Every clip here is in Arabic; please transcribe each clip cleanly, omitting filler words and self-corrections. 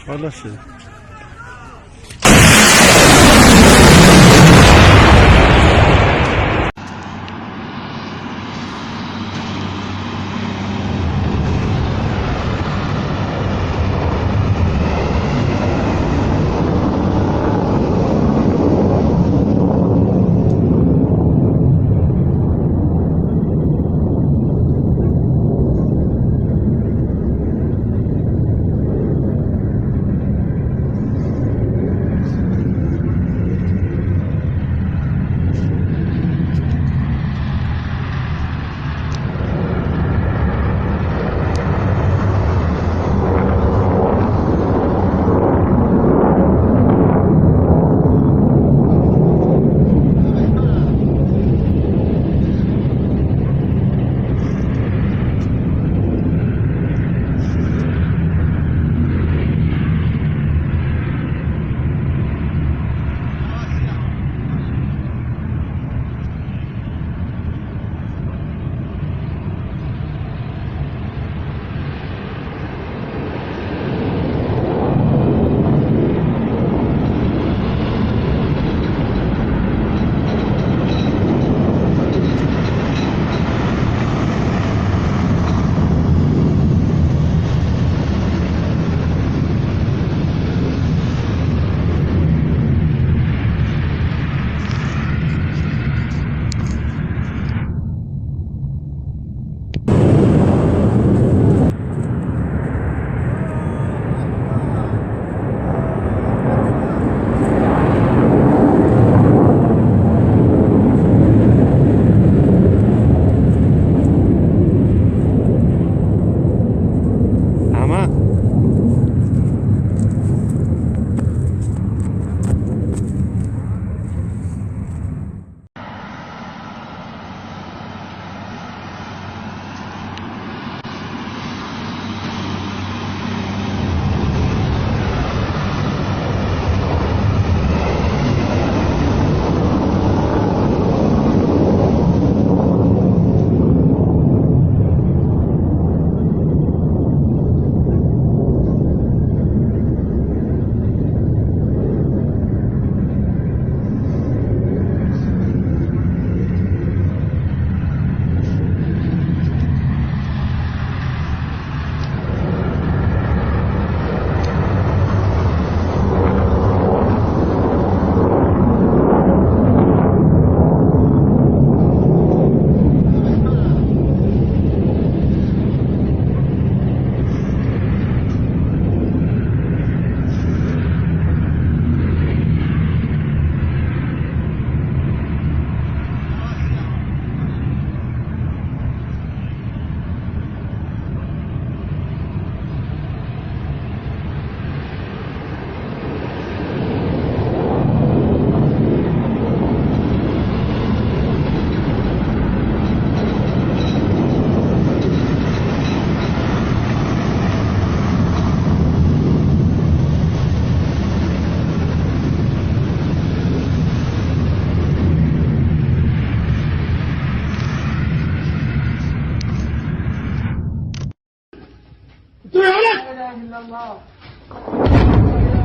خلاص.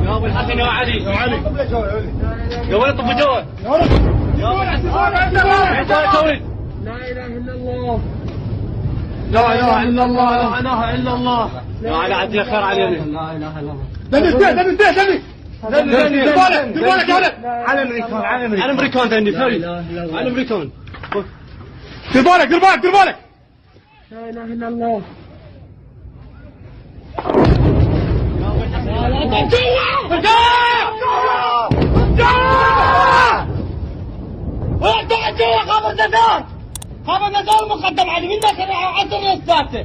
يا ابو الحسن يا علي يا علي يا ولد طب جوه يا ولد يا ولد لا اله الا الله لا اله الا الله لا اله الا الله يا علي عدي خير علينا لا اله الا الله دمي بالك يا ولد على امريكان دني فري على امريكان دير بالك لا اله الا الله جوا خبر نزار مقدم علي من داخل عصر السادسة